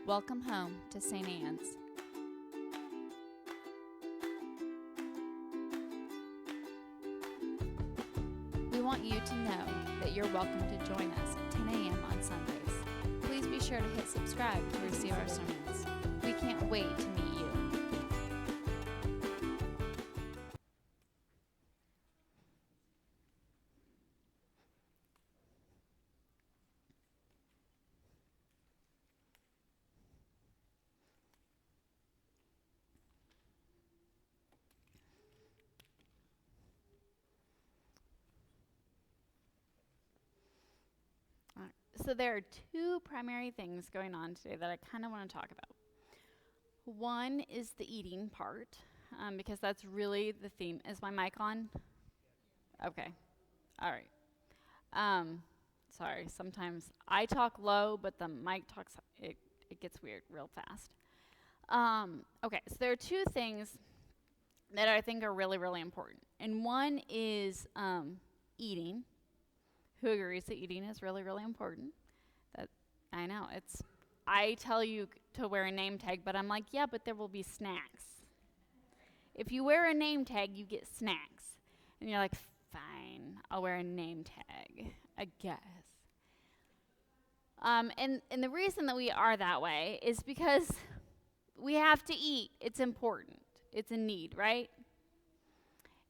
Welcome home to St. Anne's. We want you to know that you're welcome to join us at 10 a.m. on Sundays. Please be sure to hit subscribe to receive our sermons. We can't wait to meet you. So there are two primary things going on today that I kind of want to talk about. One is the eating part, because that's really the theme. Is my mic on? Okay. All right. Sorry, sometimes I talk low, but the mic talks, it gets weird real fast. Okay, so there are two things that I think are really, really important. And one is eating. Who agrees that eating is really, really important? That I know, I tell you to wear a name tag, but I'm like, yeah, but there will be snacks. If you wear a name tag, you get snacks. And you're like, fine, I'll wear a name tag, I guess. And the reason that we are that way is because we have to eat. It's important. It's a need, right?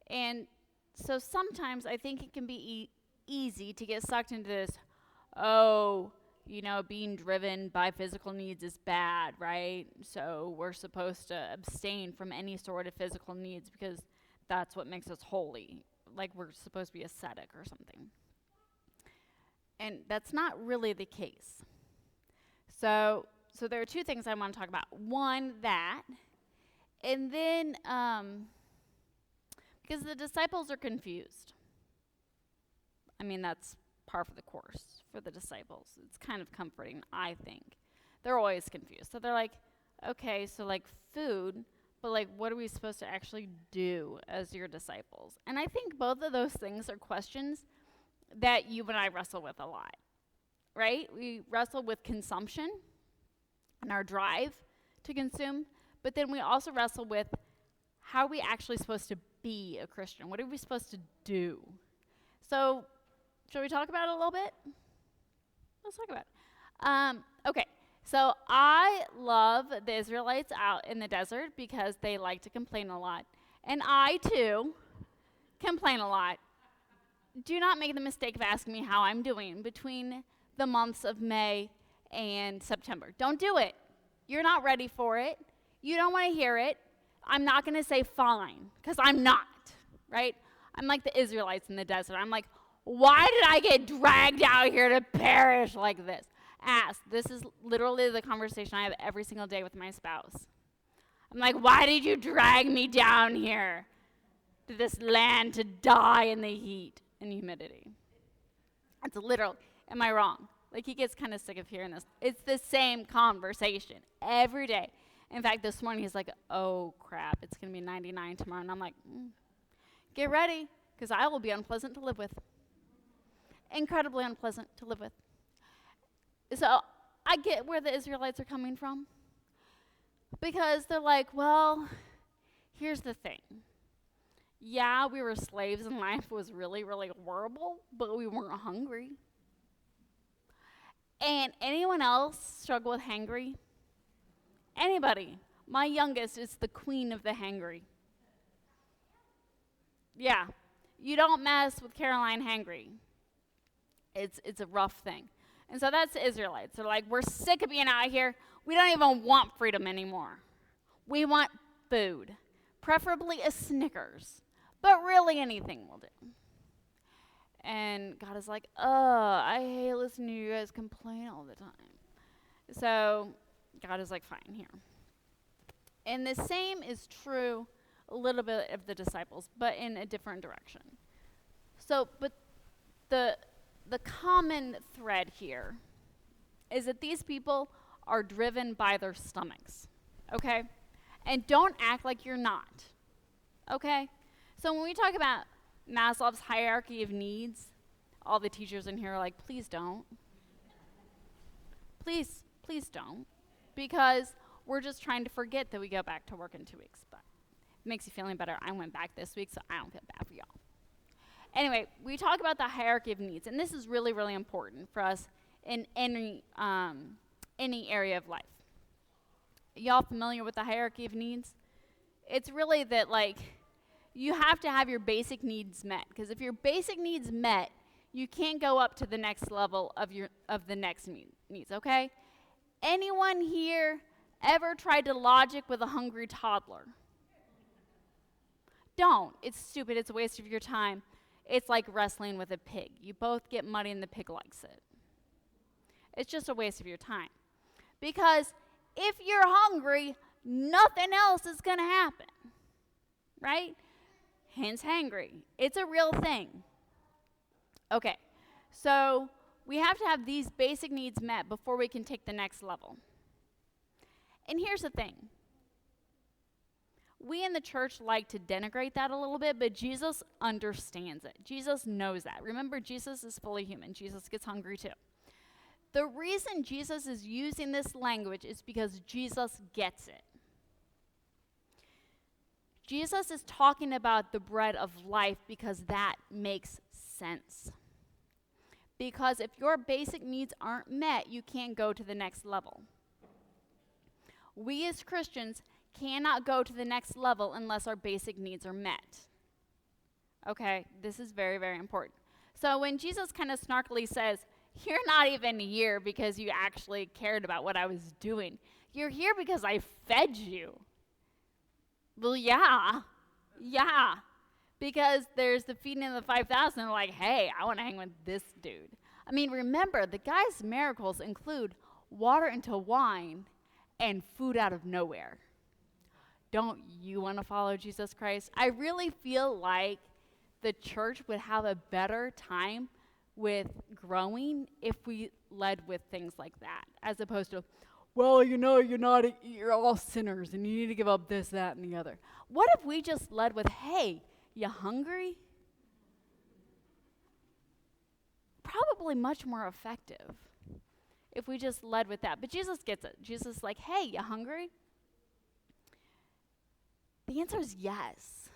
And so sometimes I think it can be easy to get sucked into this, being driven by physical needs is bad, right? So we're supposed to abstain from any sort of physical needs because that's what makes us holy. Like we're supposed to be ascetic or something. And that's not really the case. So there are two things I want to talk about. One, that, and then because the disciples are confused. I mean, that's par for the course for the disciples. It's kind of comforting, I think. They're always confused. So they're like, okay, so like food, but like what are we supposed to actually do as your disciples? And I think both of those things are questions that you and I wrestle with a lot, right? We wrestle with consumption and our drive to consume, but then we also wrestle with how are we actually supposed to be a Christian? What are we supposed to do? So shall we talk about it a little bit? Let's talk about it. Okay, so I love the Israelites out in the desert because they like to complain a lot. And I, too, complain a lot. Do not make the mistake of asking me how I'm doing between the months of May and September. Don't do it. You're not ready for it. You don't want to hear it. I'm not going to say fine, because I'm not, right? I'm like the Israelites in the desert. I'm like, why did I get dragged out here to perish like this? Ask. This is literally the conversation I have every single day with my spouse. I'm like, why did you drag me down here to this land to die in the heat and humidity? It's literal. Am I wrong? Like, he gets kind of sick of hearing this. It's the same conversation every day. In fact, this morning he's like, oh, crap, it's going to be 99 tomorrow. And I'm like, get ready, because I will be unpleasant to live with. Incredibly unpleasant to live with. So I get where the Israelites are coming from, because they're like, well, here's the thing. Yeah, we were slaves and life was really, really horrible, but we weren't hungry. And anyone else struggle with hangry? Anybody? My youngest is the queen of the hangry. Yeah, you don't mess with Caroline hangry. It's a rough thing. And so that's the Israelites. They're like, we're sick of being out here. We don't even want freedom anymore. We want food, preferably a Snickers, but really anything will do. And God is like, I hate listening to you guys complain all the time. So God is like, fine, here. And the same is true a little bit of the disciples, but in a different direction. So, but the common thread here is that these people are driven by their stomachs, okay? And don't act like you're not, okay? So when we talk about Maslow's hierarchy of needs, all the teachers in here are like, please don't. Please don't. because we're just trying to forget that we go back to work in 2 weeks. But it makes you feel any better. I went back this week, so I don't feel bad for y'all. Anyway, we talk about the hierarchy of needs, and this is really, really important for us in any area of life. Y'all familiar with the hierarchy of needs? It's really that, like, you have to have your basic needs met, because if your basic needs met, you can't go up to the next level of the next needs, okay? Anyone here ever tried to logic with a hungry toddler? Don't. It's stupid. It's a waste of your time. It's like wrestling with a pig. You both get muddy and the pig likes it. It's just a waste of your time. Because if you're hungry, nothing else is going to happen, right? Hence hangry. It's a real thing. Okay, so we have to have these basic needs met before we can take the next level. And here's the thing. We in the church like to denigrate that a little bit, but Jesus understands it. Jesus knows that. Remember, Jesus is fully human. Jesus gets hungry too. The reason Jesus is using this language is because Jesus gets it. Jesus is talking about the bread of life because that makes sense. Because if your basic needs aren't met, you can't go to the next level. We as Christians cannot go to the next level unless our basic needs are met. Okay, this is very, very important. So when Jesus kind of snarkily says, you're not even here because you actually cared about what I was doing. You're here because I fed you. Well, yeah. Because there's the feeding of the 5,000. They're like, hey, I want to hang with this dude. I mean, remember, the guy's miracles include water into wine and food out of nowhere. Don't you want to follow Jesus Christ? I really feel like the church would have a better time with growing if we led with things like that, as opposed to, well, you're all sinners and you need to give up this, that, and the other. What if we just led with, hey, you hungry? Probably much more effective if we just led with that. But Jesus gets it. Jesus is like, hey, you hungry? The answer is yes.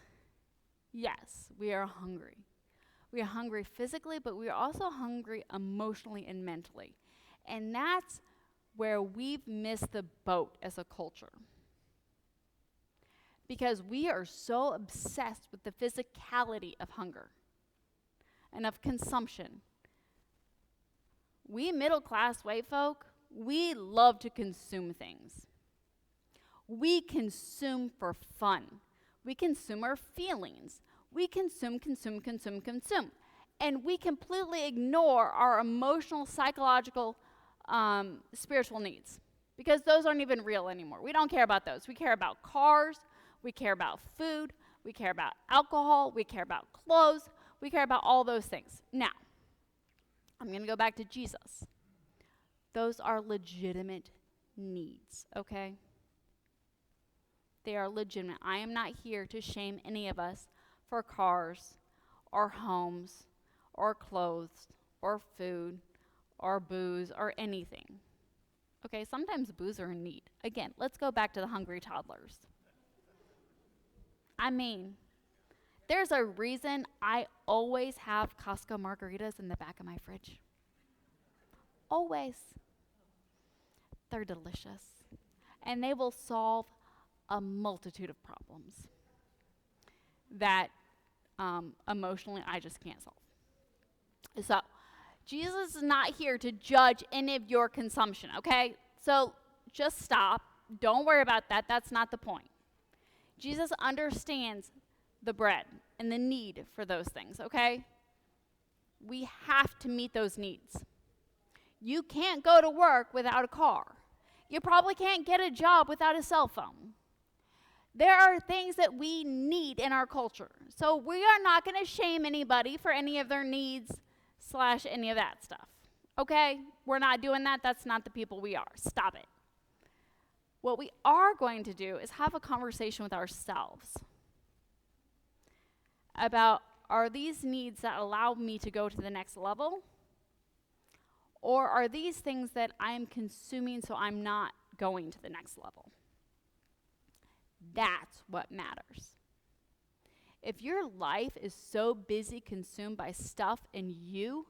Yes, we are hungry. We are hungry physically, but we are also hungry emotionally and mentally. And that's where we've missed the boat as a culture. Because we are so obsessed with the physicality of hunger and of consumption. We middle-class white folk, we love to consume things. We consume for fun. We consume our feelings. We consume. And we completely ignore our emotional, psychological, spiritual needs. Because those aren't even real anymore. We don't care about those. We care about cars. We care about food. We care about alcohol. We care about clothes. We care about all those things. Now, I'm going to go back to Jesus. Those are legitimate needs, okay? They are legitimate. I am not here to shame any of us for cars or homes or clothes or food or booze or anything. Okay, sometimes booze are in need. Again, let's go back to the hungry toddlers. I mean, there's a reason I always have Costco margaritas in the back of my fridge. Always. They're delicious. And they will solve a multitude of problems that emotionally I just can't solve. So, Jesus is not here to judge any of your consumption, okay? So, just stop. Don't worry about that. That's not the point. Jesus understands the bread and the need for those things, okay? We have to meet those needs. You can't go to work without a car. You probably can't get a job without a cell phone. There are things that we need in our culture. So we are not going to shame anybody for any of their needs / any of that stuff. Okay? We're not doing that. That's not the people we are. Stop it. What we are going to do is have a conversation with ourselves about, are these needs that allow me to go to the next level? Or are these things that I'm consuming so I'm not going to the next level. That's what matters. If your life is so busy consumed by stuff and you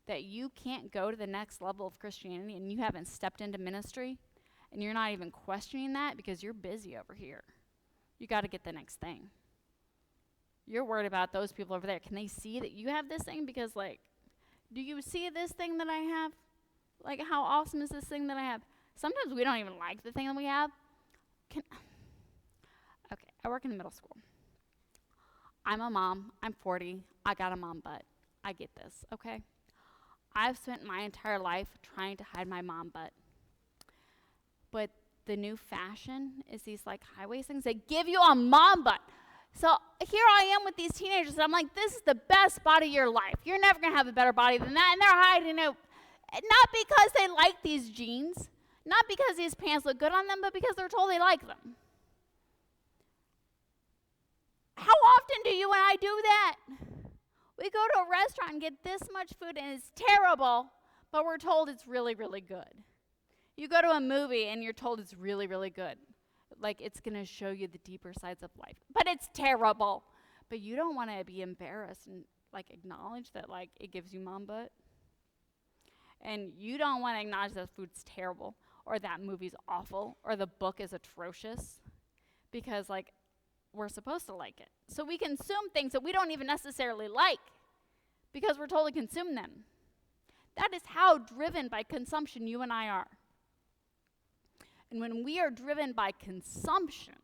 that you can't go to the next level of Christianity and you haven't stepped into ministry and you're not even questioning that because you're busy over here, you got to get the next thing. You're worried about those people over there. Can they see that you have this thing? Because, like, do you see this thing that I have? Like, how awesome is this thing that I have? Sometimes we don't even like the thing that we have. Okay, I work in a middle school. I'm a mom. I'm 40. I got a mom butt. I get this, okay? I've spent my entire life trying to hide my mom butt. But the new fashion is these, like, high-waist things that give you a mom butt. So here I am with these teenagers. I'm like, this is the best body of your life. You're never going to have a better body than that. And they're hiding it. Not because they like these jeans. Not because these pants look good on them, but because they're told they like them. How often do you and I do that? We go to a restaurant and get this much food and it's terrible, but we're told it's really, really good. You go to a movie and you're told it's really, really good. Like it's going to show you the deeper sides of life. But it's terrible. But you don't want to be embarrassed and like acknowledge that like it gives you mom butt. And you don't want to acknowledge that food's terrible or that movie's awful or the book is atrocious because like we're supposed to like it. So we consume things that we don't even necessarily like because we're told to consume them. That is how driven by consumption you and I are. And when we are driven by consumption,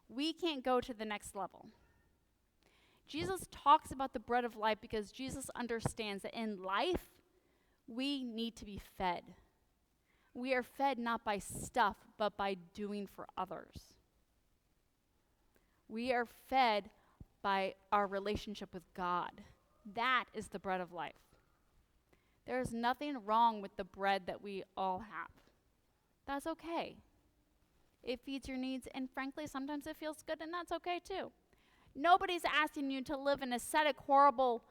we can't go to the next level. Jesus talks about the bread of life because Jesus understands that in life, we need to be fed. We are fed not by stuff, but by doing for others. We are fed by our relationship with God. That is the bread of life. There is nothing wrong with the bread that we all have. That's okay. It feeds your needs, and frankly, sometimes it feels good, and that's okay too. Nobody's asking you to live an ascetic, horrible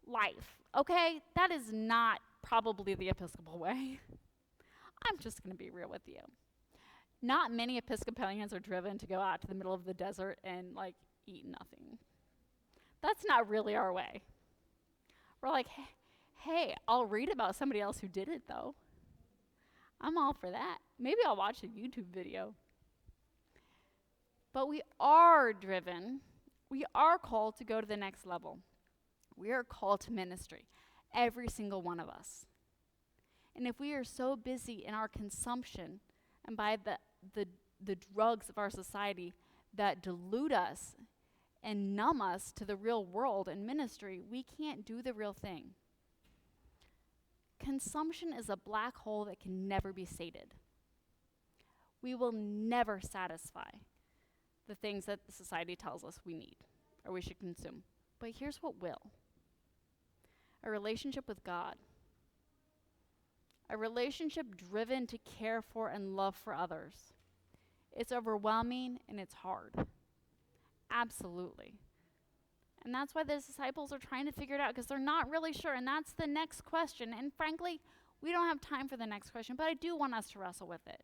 life, okay? That is not probably the Episcopal way. I'm just going to be real with you. Not many Episcopalians are driven to go out to the middle of the desert and, like, eat nothing. That's not really our way. We're like, hey, I'll read about somebody else who did it, though. I'm all for that. Maybe I'll watch a YouTube video. But we are driven. We are called to go to the next level. We are called to ministry, every single one of us. And if we are so busy in our consumption and by the drugs of our society that dilute us and numb us to the real world and ministry, we can't do the real thing. Consumption is a black hole that can never be sated. We will never satisfy the things that the society tells us we need or we should consume. But here's what will. A relationship with God. A relationship driven to care for and love for others. It's overwhelming and it's hard. Absolutely. And that's why the disciples are trying to figure it out because they're not really sure. And that's the next question. And frankly, we don't have time for the next question, but I do want us to wrestle with it.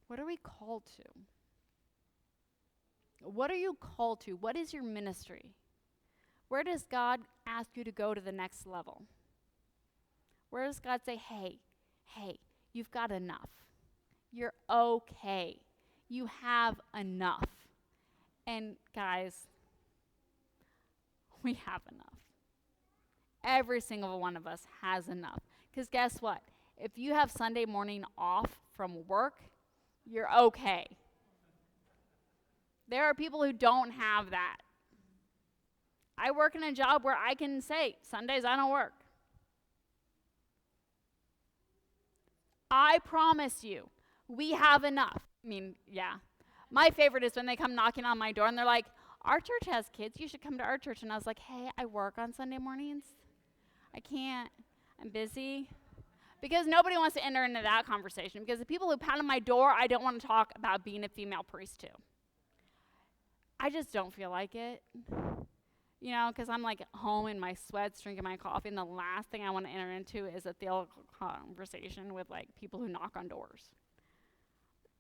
What are we called to? What are you called to? What is your ministry? Where does God ask you to go to the next level? Where does God say, hey, you've got enough. You're okay. You have enough. And guys, we have enough. Every single one of us has enough. Because guess what? If you have Sunday morning off from work, you're okay. There are people who don't have that. I work in a job where I can say, Sundays I don't work. I promise you, we have enough. I mean, yeah. My favorite is when they come knocking on my door and they're like, our church has kids. You should come to our church. And I was like, hey, I work on Sunday mornings. I can't. I'm busy. Because nobody wants to enter into that conversation. Because the people who pound on my door, I don't want to talk about being a female priest to. I just don't feel like it. You know, because I'm like home in my sweats, drinking my coffee, and the last thing I want to enter into is a theological conversation with like people who knock on doors.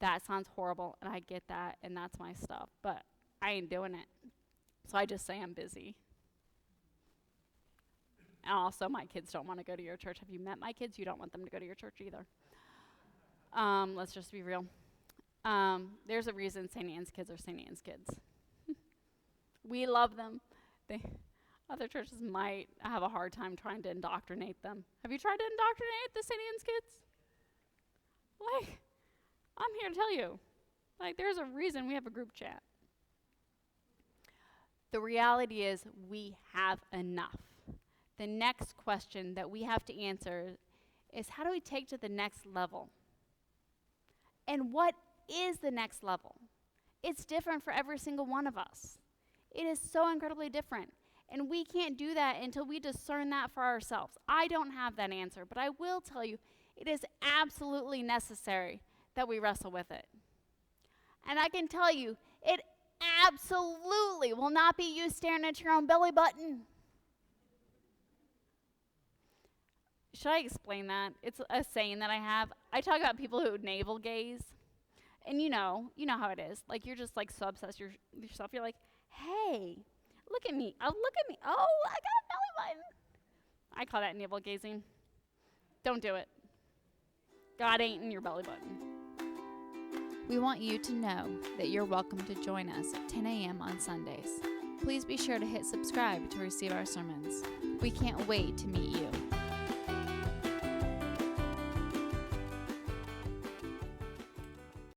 That sounds horrible, and I get that, and that's my stuff, but I ain't doing it. So I just say I'm busy. And also, my kids don't want to go to your church. Have you met my kids? You don't want them to go to your church either. Let's just be real. There's a reason St. Anne's kids are St. Anne's kids. We love them. Other churches might have a hard time trying to indoctrinate them. Have you tried to indoctrinate the St. Anne's kids? Like, I'm here to tell you. Like, there's a reason we have a group chat. The reality is we have enough. The next question that we have to answer is, how do we take to the next level? And what is the next level? It's different for every single one of us. It is so incredibly different. And we can't do that until we discern that for ourselves. I don't have that answer, but I will tell you, it is absolutely necessary that we wrestle with it. And I can tell you, it absolutely will not be you staring at your own belly button. Should I explain that? It's a saying that I have. I talk about people who navel gaze. And you know how it is. Like, you're just like so obsessed with yourself. You're like, hey, look at me. Oh, look at me. Oh, I got a belly button. I call that navel gazing. Don't do it. God ain't in your belly button. We want you to know that you're welcome to join us at 10 a.m. on Sundays. Please be sure to hit subscribe to receive our sermons. We can't wait to meet you.